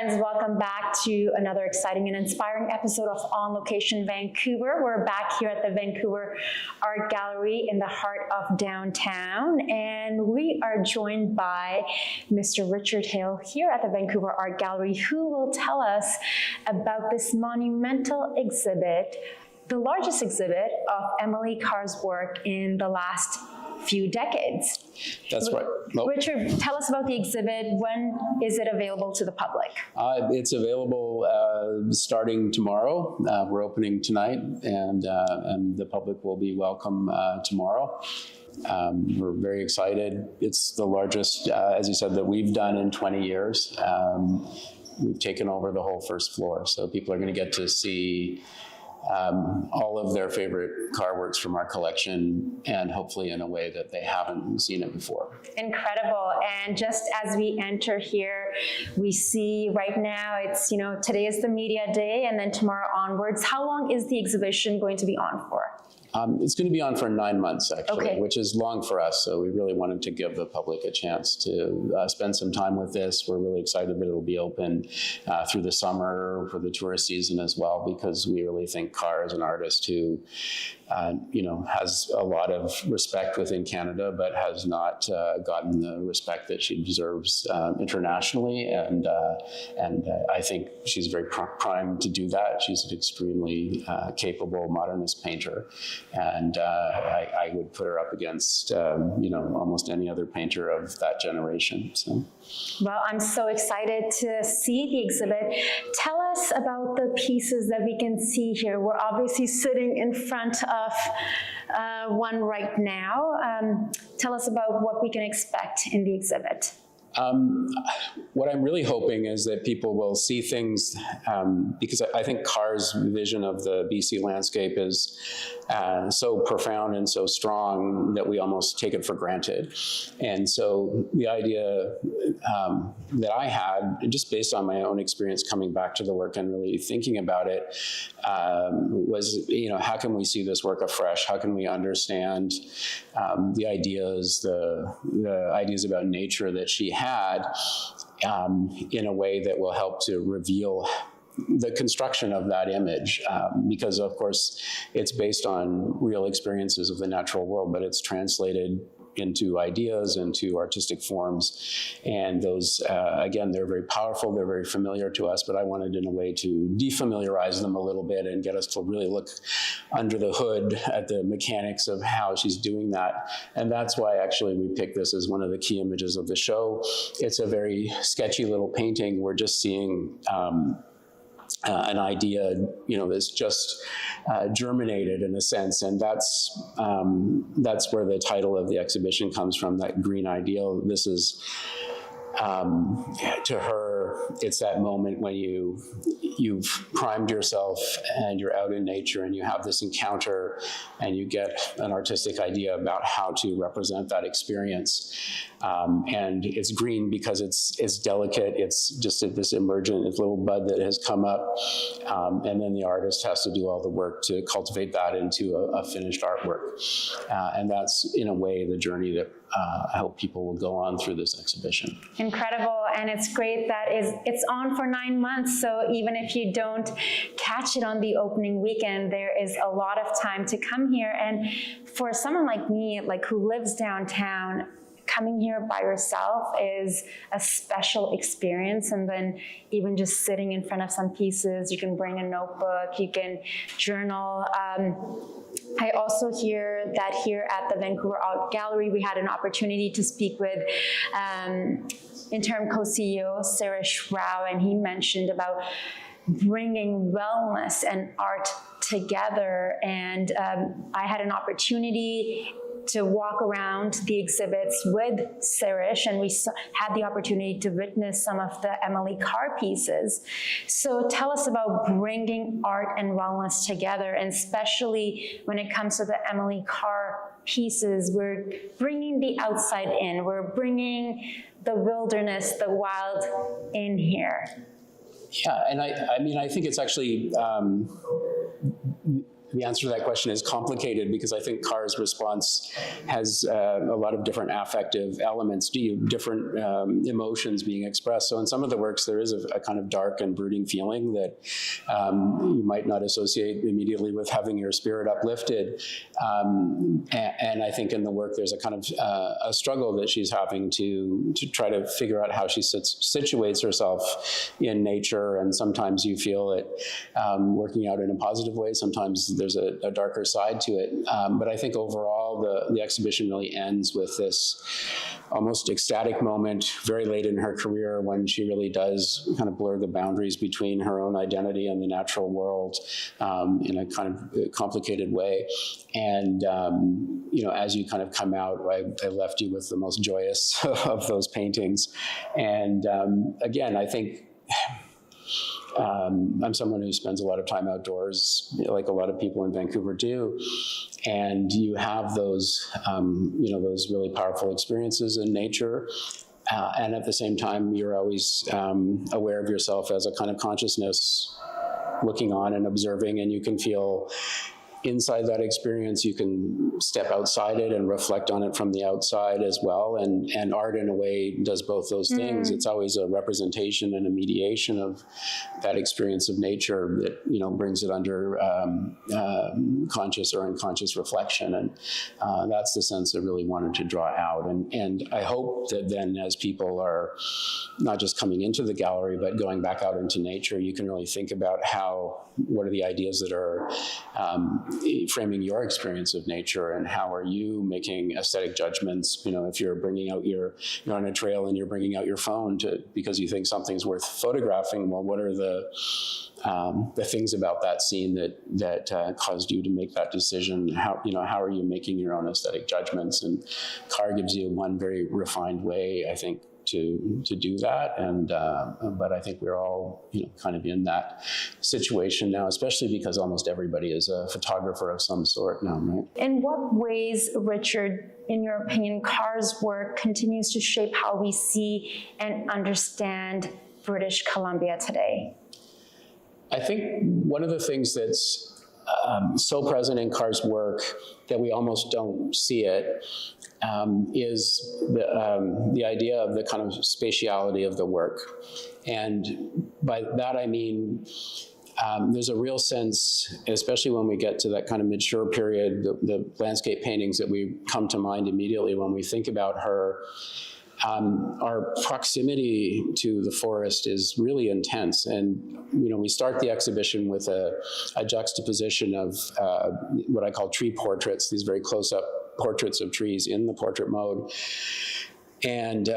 friends, welcome back to another exciting and inspiring episode of On Location Vancouver. We're back here at the Vancouver Art Gallery in the heart of downtown, and we are joined by Mr. Richard Hill here at the Vancouver Art Gallery, who will tell us about this monumental exhibit, the largest exhibit of Emily Carr's work in the last few decades. That's right. Richard, tell us about the exhibit. When is it available to the public? It's available starting tomorrow. We're opening tonight, and the public will be welcome tomorrow. We're very excited. It's the largest, as you said, that we've done in 20 years. We've taken over the whole first floor, so people are going to get to see all of their favorite Carr works from our collection, and hopefully in a way that they haven't seen it before. Incredible. And just as we enter here, we see right now it's, today is the media day, and then tomorrow onwards. How long is the exhibition going to be on for? It's going to be on for 9 months, actually, okay, which is long for us. So we really wanted to give the public a chance to spend some time with this. We're really excited that it'll be open through the summer for the tourist season as well, because we really think Carr is an artist who, has a lot of respect within Canada, but has not gotten the respect that she deserves internationally. And I think she's very primed to do that. She's an extremely capable modernist painter. And I would put her up against, almost any other painter of that generation. So. Well, I'm so excited to see the exhibit. Tell us about the pieces that we can see here. We're obviously sitting in front of one right now. Tell us about what we can expect in the exhibit. What I'm really hoping is that people will see things, because I think Carr's vision of the BC landscape is so profound and so strong that we almost take it for granted. And so the idea that I had, just based on my own experience coming back to the work and really thinking about it, was, how can we see this work afresh? How can we understand the ideas about nature that she had in a way that will help to reveal the construction of that image, because of course it's based on real experiences of the natural world, but it's translated into ideas, into artistic forms. And those, again, they're very powerful, they're very familiar to us, but I wanted in a way to defamiliarize them a little bit and get us to really look under the hood at the mechanics of how she's doing that. And that's why actually we picked this as one of the key images of the show. It's a very sketchy little painting. We're just seeing an idea, that's just germinated in a sense, and that's where the title of the exhibition comes from. That green ideal. This is to her, it's that moment when you've primed yourself and you're out in nature and you have this encounter and you get an artistic idea about how to represent that experience. And it's green because it's delicate. It's just this emergent little bud that has come up. And then the artist has to do all the work to cultivate that into a finished artwork. And that's, in a way, the journey that I hope people will go on through this exhibition. Incredible, and it's great that it's on for 9 months, so even if you don't catch it on the opening weekend, there is a lot of time to come here. And for someone like me, who lives downtown, coming here by yourself is a special experience. And then even just sitting in front of some pieces, you can bring a notebook, you can journal. I also hear that here at the Vancouver Art Gallery, we had an opportunity to speak with interim co-CEO Zara Durrani, and he mentioned about bringing wellness and art together. And I had an opportunity to walk around the exhibits with Sirish, and we had the opportunity to witness some of the Emily Carr pieces. So tell us about bringing art and wellness together, and especially when it comes to the Emily Carr pieces, we're bringing the outside in, we're bringing the wilderness, the wild in here. Yeah, and I mean, I think it's actually, the answer to that question is complicated, because I think Carr's response has a lot of different affective elements, different emotions being expressed. So in some of the works, there is a kind of dark and brooding feeling that you might not associate immediately with having your spirit uplifted. And I think in the work, there's a kind of a struggle that she's having to try to figure out how she situates herself in nature. And sometimes you feel it working out in a positive way. Sometimes there's a darker side to it. But I think overall, the exhibition really ends with this almost ecstatic moment very late in her career, when she really does kind of blur the boundaries between her own identity and the natural world in a kind of complicated way. And, as you kind of come out, I left you with the most joyous of those paintings. And again, I think I'm someone who spends a lot of time outdoors, like a lot of people in Vancouver do. And you have those, those really powerful experiences in nature. And at the same time, you're always aware of yourself as a kind of consciousness looking on and observing, and you can feel inside that experience. You can step outside it and reflect on it from the outside as well. And art, in a way, does both those things. It's always a representation and a mediation of that experience of nature that, brings it under conscious or unconscious reflection. And that's the sense I really wanted to draw out. And I hope that then, as people are not just coming into the gallery, but going back out into nature, you can really think about what are the ideas that are framing your experience of nature, and how are you making aesthetic judgments? If you're bringing out you're on a trail and you're bringing out your phone because you think something's worth photographing. Well, what are the things about that scene that caused you to make that decision? How are you making your own aesthetic judgments? And Carr gives you one very refined way, I think, to do that. And but I think we're all kind of in that situation now, especially because almost everybody is a photographer of some sort now, right? In what ways, Richard, in your opinion, Carr's work continues to shape how we see and understand British Columbia today? I think one of the things that's so present in Carr's work that we almost don't see it is the idea of the kind of spatiality of the work. And by that I mean there's a real sense, especially when we get to that kind of mature period, the landscape paintings that we come to mind immediately when we think about her. Our proximity to the forest is really intense. And, we start the exhibition with a juxtaposition of what I call tree portraits, these very close-up portraits of trees in the portrait mode, and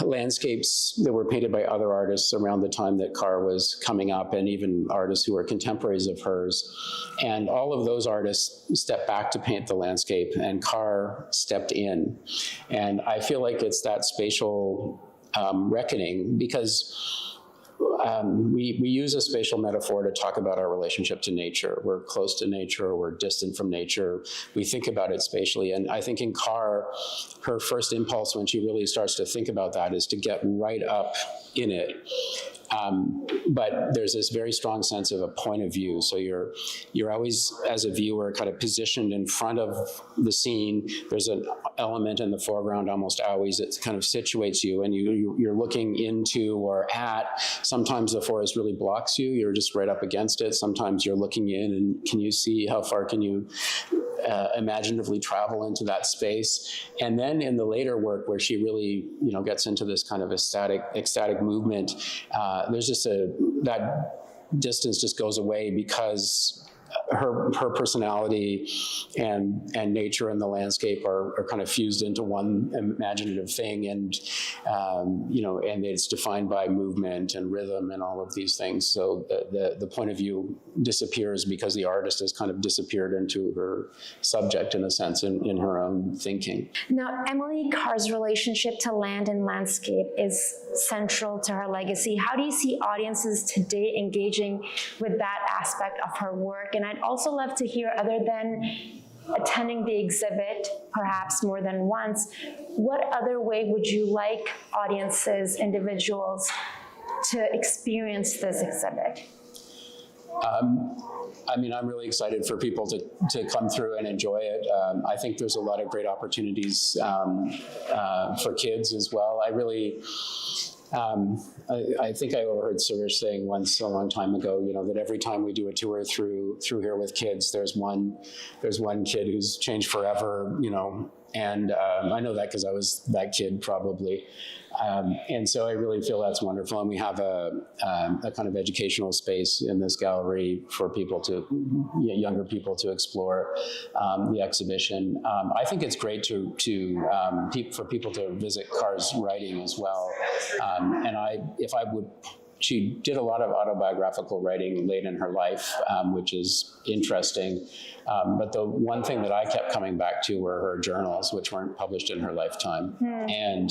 landscapes that were painted by other artists around the time that Carr was coming up, and even artists who were contemporaries of hers. And all of those artists stepped back to paint the landscape, and Carr stepped in. And I feel like it's that spatial reckoning, because we use a spatial metaphor to talk about our relationship to nature. We're close to nature, we're distant from nature. We think about it spatially. And I think in Carr, her first impulse when she really starts to think about that is to get right up in it. But there's this very strong sense of a point of view. So you're always, as a viewer, kind of positioned in front of the scene. There's an element in the foreground almost always that kind of situates you, and you're looking into or at. Sometimes the forest really blocks you. You're just right up against it. Sometimes you're looking in, and can you see how far can you imaginatively travel into that space? And then in the later work, where she really, gets into this kind of ecstatic movement, there's just that distance just goes away, because her personality and nature and the landscape are kind of fused into one imaginative thing, and and it's defined by movement and rhythm and all of these things. So the point of view disappears because the artist has kind of disappeared into her subject, in a sense, in her own thinking. Now, Emily Carr's relationship to land and landscape is central to her legacy. How do you see audiences today engaging with that aspect of her work? And I'd also love to hear, other than attending the exhibit perhaps more than once, what other way would you like audiences, individuals, to experience this exhibit? I mean, I'm really excited for people to come through and enjoy it. I think there's a lot of great opportunities for kids as well. I really, I think I overheard Suresh saying once a long time ago, you know, that every time we do a tour through here with kids, there's one kid who's changed forever, you know, and I know that because I was that kid probably. And so I really feel that's wonderful. And we have a kind of educational space in this gallery for people younger people to explore the exhibition. I think it's great for people to visit Carr's writing as well. She did a lot of autobiographical writing late in her life, which is interesting. But the one thing that I kept coming back to were her journals, which weren't published in her lifetime. And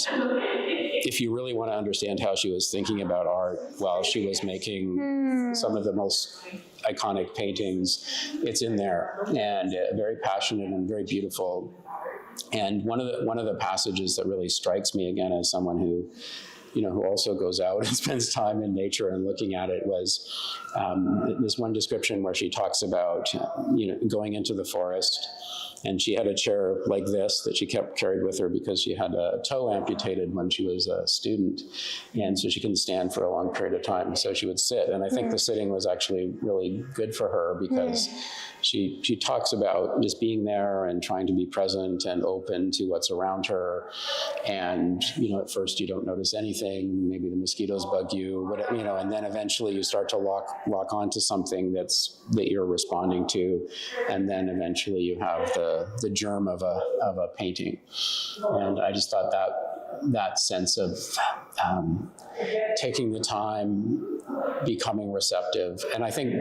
if you really want to understand how she was thinking about art while she was making some of the most iconic paintings, it's in there, and very passionate and very beautiful. And one of the passages that really strikes me, again, as someone who also goes out and spends time in nature and looking at it, was this one description where she talks about, going into the forest, and she had a chair like this that she carried with her because she had a toe amputated when she was a student, and so she couldn't stand for a long period of time, so she would sit. And I think the sitting was actually really good for her because she talks about just being there and trying to be present and open to what's around her. And, at first you don't notice anything, maybe the mosquitoes bug you, and then eventually you start to lock onto something that you're responding to. And then eventually you have the germ of a painting. And I just thought that sense of taking the time, becoming receptive. And I think,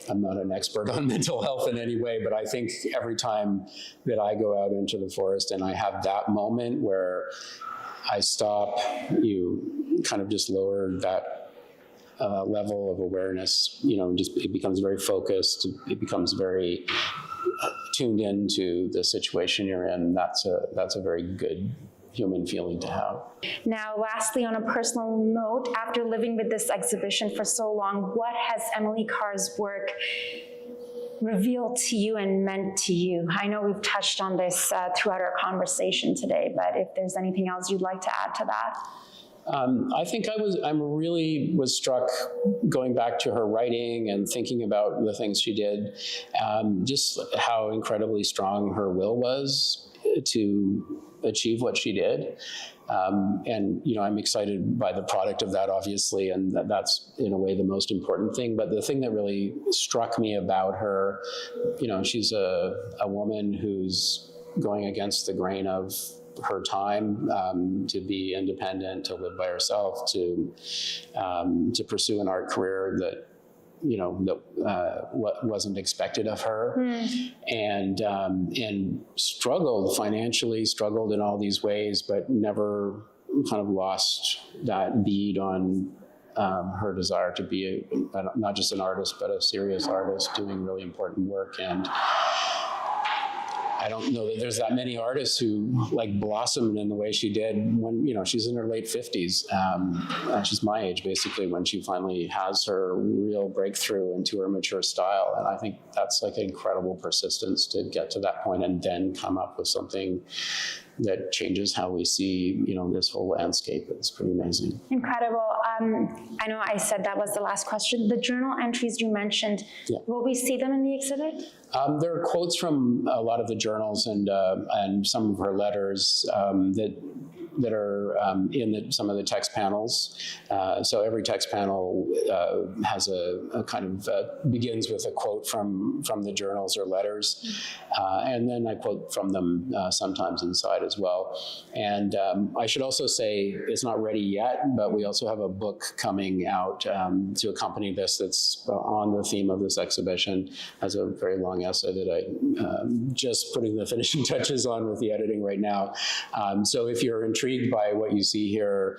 I'm not an expert on mental health in any way, but I think every time that I go out into the forest and I have that moment where I stop, you kind of just lower that level of awareness, it becomes very focused, it becomes very tuned into the situation you're in. That's a very good human feeling to have. Now, lastly, on a personal note, after living with this exhibition for so long, what has Emily Carr's work revealed to you and meant to you? I know we've touched on this throughout our conversation today, but if there's anything else you'd like to add to that? I think I really was struck going back to her writing and thinking about the things she did, just how incredibly strong her will was to achieve what she did. And, I'm excited by the product of that, obviously, and that's in a way the most important thing. But the thing that really struck me about her, she's a woman who's going against the grain of her time, to be independent, to live by herself, to pursue an art career that what wasn't expected of her, and struggled financially, struggled in all these ways, but never kind of lost that bead on her desire to be not just an artist, but a serious artist doing really important work. And I don't know that there's that many artists who blossomed in the way she did when, she's in her late 50s. She's my age, basically, when she finally has her real breakthrough into her mature style. And I think that's incredible persistence to get to that point and then come up with something that changes how we see, this whole landscape. It's pretty amazing. Incredible. I know I said that was the last question. The journal entries you mentioned, will we see them in the exhibit? There are quotes from a lot of the journals and some of her letters that are in some of the text panels. So every text panel has a kind of begins with a quote from the journals or letters, and then I quote from them sometimes inside as well. And I should also say it's not ready yet, but we also have a book coming out to accompany this that's on the theme of this exhibition. Has a very long essay that I just putting the finishing touches on with the editing right now. So if you're intrigued by what you see here,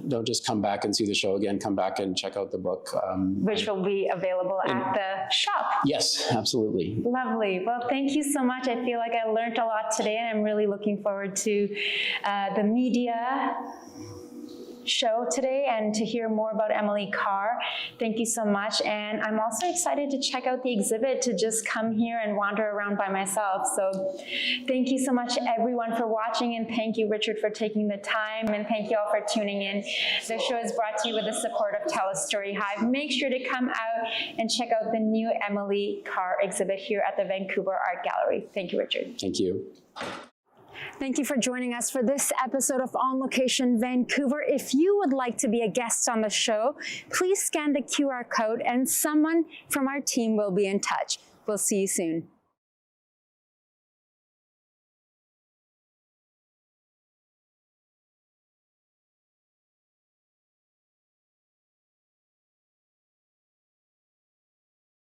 don't just come back and see the show again, come back and check out the book. Which will be available at the shop. Yes, absolutely. Lovely. Well, thank you so much. I feel like I learned a lot today, and I'm really looking forward to the media show today and to hear more about Emily Carr. Thank you so much. And I'm also excited to check out the exhibit, to just come here and wander around by myself. So thank you so much, everyone, for watching. And thank you, Richard, for taking the time. And thank you all for tuning in. The show is brought to you with the support of TELUS STORYHIVE. Make sure to come out and check out the new Emily Carr exhibit here at the Vancouver Art Gallery. Thank you, Richard. Thank you. Thank you for joining us for this episode of On Location Vancouver. If you would like to be a guest on the show, please scan the QR code and someone from our team will be in touch. We'll see you soon.